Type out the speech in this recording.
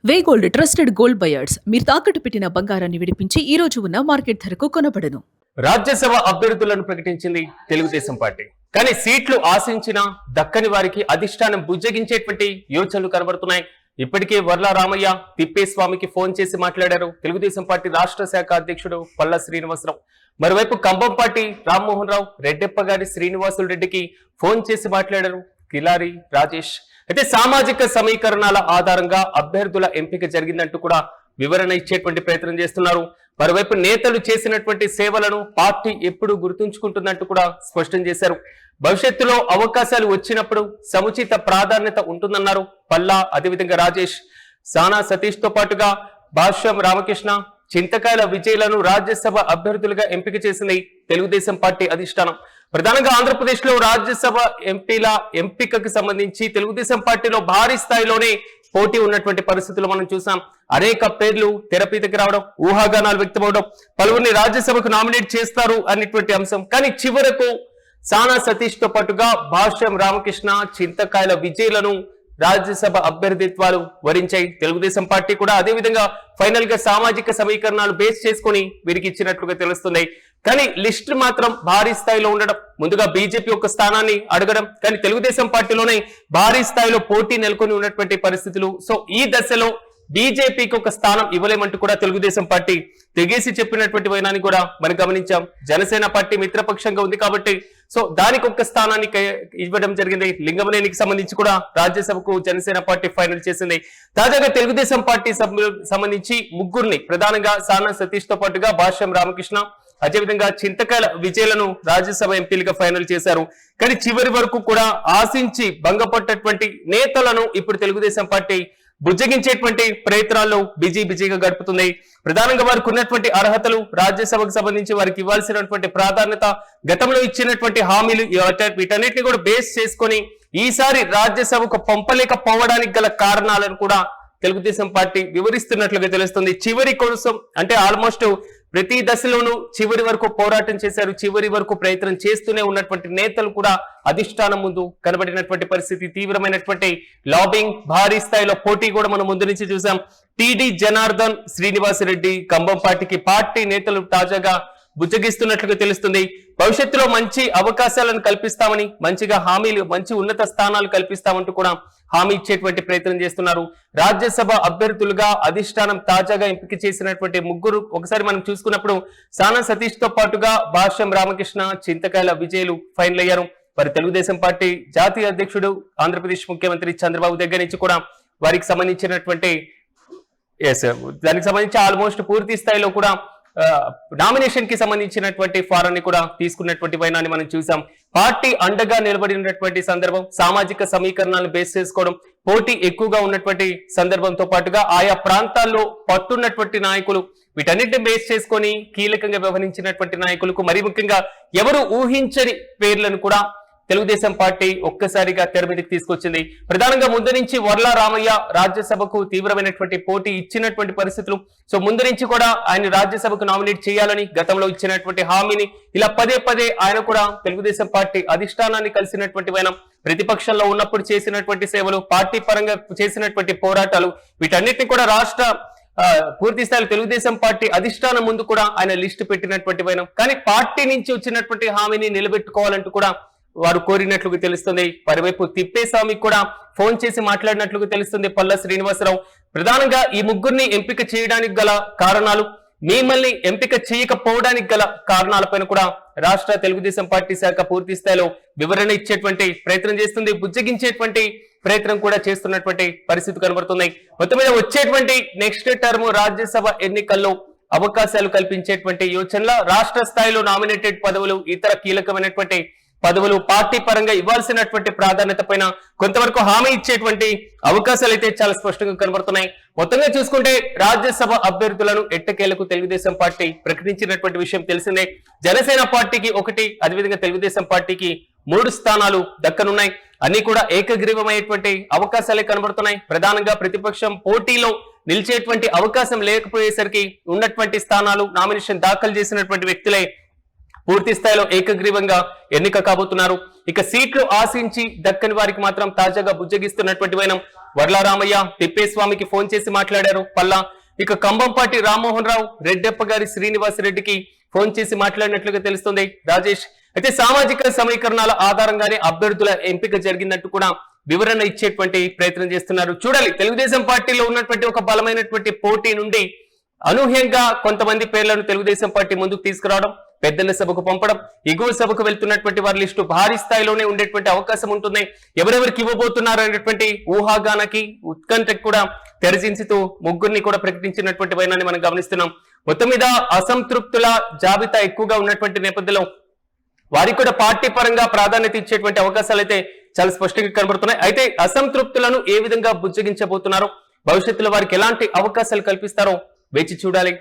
వే gold trusted gold buyers మీరు తాకట్టు పెట్టిన బంగారాన్ని విడిపించి ఈ రోజు ఉన్న మార్కెట్ ధరకు కొనబడను. రాజ్యసభ అభ్యర్థులను ప్రకటించింది తెలుగుదేశం పార్టీ. కానీ సీట్లు ఆశించిన దక్కని వారికి అధిష్టానం బుజ్జగించేటువంటి యోచనలు కనబడుతున్నాయి. ఇప్పటికే వర్ల రామయ్య తిప్పేస్వామికి ఫోన్ చేసి మాట్లాడారు తెలుగుదేశం పార్టీ రాష్ట్ర శాఖ అధ్యక్షుడు పల్ల శ్రీనివాసరావు. మరోవైపు కంభంపాటి రామ్మోహన్ రావు రెడ్డెప్పగారి శ్రీనివాసులు రెడ్డికి ఫోన్ చేసి మాట్లాడారు కిలారి రాజేష్. అయితే సామాజిక సమీకరణాల ఆధారంగా అభ్యర్థుల ఎంపిక జరిగిందంటూ కూడా వివరణ ఇచ్చేటువంటి ప్రయత్నం చేస్తున్నారు. మరోవైపు నేతలు చేసినటువంటి సేవలను పార్టీ ఎప్పుడు గుర్తుంచుకుంటుందంటూ కూడా స్పష్టం చేశారు. భవిష్యత్తులో అవకాశాలు వచ్చినప్పుడు సముచిత ప్రాధాన్యత ఉంటుందన్నారు పల్లా. అదేవిధంగా రాజేష్ సానా సతీష్ తో పాటుగా భాష్యం రామకృష్ణ చింతకాయల విజయ్లను రాజ్యసభ అభ్యర్థులుగా ఎంపిక చేసింది తెలుగుదేశం పార్టీ అధిష్టానం. ప్రధానంగా ఆంధ్రప్రదేశ్ లో రాజ్యసభ ఎంపీల ఎంపికకు సంబంధించి తెలుగుదేశం పార్టీలో భారీ స్థాయిలోనే పోటీ ఉన్నటువంటి పరిస్థితులు మనం చూసాం. అనేక పేర్లు తెరపీతకి రావడం, ఊహాగానాలు వ్యక్తమవడం, పలువురిని రాజ్యసభకు నామినేట్ చేస్తారు అనేటువంటి అంశం. కానీ చివరకు సానా సతీష్ తో పాటుగా భాష్యం రామకృష్ణ చింతకాయల విజయ్లను రాజ్యసభ అభ్యర్థిత్వాలు వరించాయి తెలుగుదేశం పార్టీ కూడా. అదేవిధంగా ఫైనల్ గా సామాజిక సమీకరణాలు బేస్ చేసుకుని వీరికి ఇచ్చినట్లుగా తెలుస్తుంది. కానీ లిస్ట్ మాత్రం భారీ స్థాయిలో ఉండడం, ముందుగా బీజేపీ ఒక స్థానాన్ని అడగడం, కానీ తెలుగుదేశం పార్టీలోనే భారీ స్థాయిలో పోటీ నెలకొని ఉన్నటువంటి పరిస్థితులు. సో ఈ దశలో బీజేపీకి ఒక స్థానం ఇవ్వలేమంటూ కూడా తెలుగుదేశం పార్టీ తెగేసి చెప్పినటువంటి వైనాన్ని కూడా మనం గమనించాం. జనసేన పార్టీ మిత్రపక్షంగా ఉంది కాబట్టి సో దానికి ఒక స్థానాన్ని ఇవ్వడం జరిగింది. లింగమనేనికి సంబంధించి కూడా రాజ్యసభకు జనసేన పార్టీ ఫైనల్ చేసింది. తాజాగా తెలుగుదేశం పార్టీ సంబంధించి ముగ్గురిని ప్రధానంగా సానా సతీష్ తో పాటుగా భాష్యం రామకృష్ణ అదేవిధంగా చింతకాయల విజయ్లను రాజ్యసభ ఎంపీలుగా ఫైనల్ చేశారు. కానీ చివరి వరకు కూడా ఆశించి భంగపడ్డటువంటి నేతలను ఇప్పుడు తెలుగుదేశం పార్టీ బుజ్జగించేటువంటి ప్రయత్నాల్లో బిజీగా గడుపుతుంది. ప్రధానంగా వారికి ఉన్నటువంటి అర్హతలు, రాజ్యసభకు సంబంధించి వారికి ఇవ్వాల్సినటువంటి ప్రాధాన్యత, గతంలో ఇచ్చినటువంటి హామీలు, వీటన్నిటిని కూడా బేస్ చేసుకొని ఈసారి రాజ్యసభకు పంపలేకపోవడానికి గల కారణాలను కూడా తెలుగుదేశం పార్టీ వివరిస్తున్నట్లుగా తెలుస్తుంది. చివరి కోసం అంటే ఆల్మోస్ట్ ప్రతి దశలోనూ చివరి వరకు పోరాటం చేశారు, చివరి వరకు ప్రయత్నం చేస్తూనే ఉన్నటువంటి నేతలు కూడా అధిష్టానం ముందు కనబడినటువంటి పరిస్థితి. తీవ్రమైనటువంటి లాబింగ్, భారీ స్థాయిలో పోటీ కూడా మనం ముందు నుంచి చూసాం. టిడి జనార్దన్, శ్రీనివాసరెడ్డి కంభంపాటికి పార్టీ నేతలు తాజాగా బుజ్జగిస్తున్నట్లుగా తెలుస్తుంది. భవిష్యత్తులో మంచి అవకాశాలను కల్పిస్తామని, మంచిగా హామీలు, మంచి ఉన్నత స్థానాలు కల్పిస్తామంటూ కూడా హామీ ఇచ్చేటువంటి ప్రయత్నం చేస్తున్నారు. రాజ్యసభ అభ్యర్థులుగా అధిష్టానం తాజాగా ఎంపిక చేసినటువంటి ముగ్గురు ఒకసారి మనం చూసుకున్నప్పుడు సానా సతీష్ తో పాటుగా భాష్యం రామకృష్ణ, చింతకాయల విజయ్లు ఫైనల్ అయ్యారు. మరి తెలుగుదేశం పార్టీ జాతీయ అధ్యక్షుడు ఆంధ్రప్రదేశ్ ముఖ్యమంత్రి చంద్రబాబు దగ్గర నుంచి కూడా వారికి సంబంధించినటువంటి దానికి సంబంధించి ఆల్మోస్ట్ పూర్తి స్థాయిలో కూడా నామినేషన్ కి సంబంధించినటువంటి ఫారాన్ని కూడా తీసుకున్నటువంటి వైనాన్ని మనం చూసాం. పార్టీ అండగా నిలబడినటువంటి సందర్భం, సామాజిక సమీకరణాలను బేస్ చేసుకోవడం, పోటీ ఎక్కువగా ఉన్నటువంటి సందర్భంతో పాటుగా ఆయా ప్రాంతాల్లో పట్టున్నటువంటి నాయకులు, వీటన్నిటిని బేస్ చేసుకొని కీలకంగా వ్యవహరించినటువంటి నాయకులకు మరి ముఖ్యంగా ఎవరు ఊహించని పేర్లను కూడా తెలుగుదేశం పార్టీ ఒక్కసారిగా తెర మీదకి తీసుకొచ్చింది. ప్రధానంగా ముందు నుంచి వర్ల రామయ్య రాజ్యసభకు తీవ్రమైనటువంటి పోటీ ఇచ్చినటువంటి పరిస్థితులు. సో ముందు నుంచి కూడా ఆయన రాజ్యసభకు నామినేట్ చేయాలని గతంలో ఇచ్చినటువంటి హామీని ఇలా పదే ఆయన కూడా తెలుగుదేశం పార్టీ అధిష్టానాన్ని కలిసినటువంటి వైనం, ప్రతిపక్షంలో ఉన్నప్పుడు చేసినటువంటి సేవలు, పార్టీ పరంగా చేసినటువంటి పోరాటాలు, వీటన్నిటిని కూడా రాష్ట్ర పూర్తి స్థాయిలో తెలుగుదేశం పార్టీ అధిష్టానం ముందు కూడా ఆయన లిస్టు పెట్టినటువంటి వైనం. కానీ పార్టీ నుంచి వచ్చినటువంటి హామీని నిలబెట్టుకోవాలంటూ కూడా వారు కోరినట్లుగా తెలుస్తుంది. మరోవైపు తిప్పేస్వామికి కూడా ఫోన్ చేసి మాట్లాడినట్లుగా తెలుస్తుంది పల్ల శ్రీనివాసరావు. ప్రధానంగా ఈ ముగ్గురిని ఎంపిక చేయడానికి గల కారణాలు, మిమ్మల్ని ఎంపిక చేయకపోవడానికి గల కారణాలపైన కూడా రాష్ట్ర తెలుగుదేశం పార్టీ శాఖ పూర్తి స్థాయిలో వివరణ ఇచ్చేటువంటి ప్రయత్నం చేస్తుంది, బుజ్జగించేటువంటి ప్రయత్నం కూడా చేస్తున్నటువంటి పరిస్థితి కనబడుతుంది. మొత్తం మీద వచ్చేటువంటి నెక్స్ట్ టర్మ్ రాజ్యసభ ఎన్నికల్లో అవకాశాలు కల్పించేటువంటి యోచనల రాష్ట్ర స్థాయిలో నామినేటెడ్ పదవులు, ఇతర కీలకమైనటువంటి పదవులు, పార్టీ పరంగా ఇవ్వాల్సినటువంటి ప్రాధాన్యత పైన కొంతవరకు హామీ ఇచ్చేటువంటి అవకాశాలు అయితే చాలా స్పష్టంగా కనబడుతున్నాయి. మొత్తంగా చూసుకుంటే రాజ్యసభ అభ్యర్థులను ఎట్టకేలకు తెలుగుదేశం పార్టీ ప్రకటించినటువంటి విషయం తెలిసిందే. జనసేన పార్టీకి 1, అదేవిధంగా తెలుగుదేశం పార్టీకి 3 స్థానాలు దక్కనున్నాయి. అన్ని కూడా ఏకగ్రీవమైనటువంటి అవకాశాలే కనబడుతున్నాయి. ప్రధానంగా ప్రతిపక్షం పోటీలో నిలిచేటువంటి అవకాశం లేకపోయేసరికి ఉన్నటువంటి స్థానాలు నామినేషన్ దాఖలు చేసినటువంటి వ్యక్తులే పూర్తి స్థాయిలో ఏకగ్రీవంగా ఎన్నిక కాబోతున్నారు. ఇక సీట్లు ఆశించి దక్కని వారికి మాత్రం తాజాగా బుజ్జగిస్తున్నటువంటి వైనం వర్లారామయ్య తిప్పేస్వామికి ఫోన్ చేసి మాట్లాడారు పల్లా. ఇక కంబంపాటి రామ్మోహన్ రావు రెడ్డెప్ప గారి శ్రీనివాస్ రెడ్డికి ఫోన్ చేసి మాట్లాడినట్లుగా తెలుస్తుంది రాజేష్. అయితే సామాజిక సమీకరణాల ఆధారంగానే అభ్యర్థుల ఎంపిక జరిగిందంటూ కూడా వివరణ ఇచ్చేటువంటి ప్రయత్నం చేస్తున్నారు. చూడాలి, తెలుగుదేశం పార్టీలో ఉన్నటువంటి ఒక బలమైనటువంటి పోటీ నుండి అనూహ్యంగా కొంతమంది పేర్లను తెలుగుదేశం పార్టీ ముందుకు తీసుకురావడం, పెద్దల సభకు పంపడం, ఎగువ సభకు వెళ్తున్నటువంటి వారి లిస్టు భారీ స్థాయిలోనే ఉండేటువంటి అవకాశం ఉంటుంది. ఎవరెవరికి ఇవ్వబోతున్నారు అనేటువంటి ఊహాగానకి ఉత్కంఠకు కూడా తెరచించుతూ ముగ్గురిని కూడా ప్రకటించినటువంటి వైనాన్ని మనం గమనిస్తున్నాం. మొత్తం మీద అసంతృప్తుల జాబితా ఎక్కువగా ఉన్నటువంటి నేపథ్యంలో వారికి కూడా పార్టీ పరంగా ప్రాధాన్యత ఇచ్చేటువంటి అవకాశాలు అయితే చాలా స్పష్టంగా కనబడుతున్నాయి. అయితే అసంతృప్తులను ఏ విధంగా బుజ్జగించబోతున్నారో, భవిష్యత్తులో వారికి ఎలాంటి అవకాశాలు కల్పిస్తారో వేచి చూడాలి.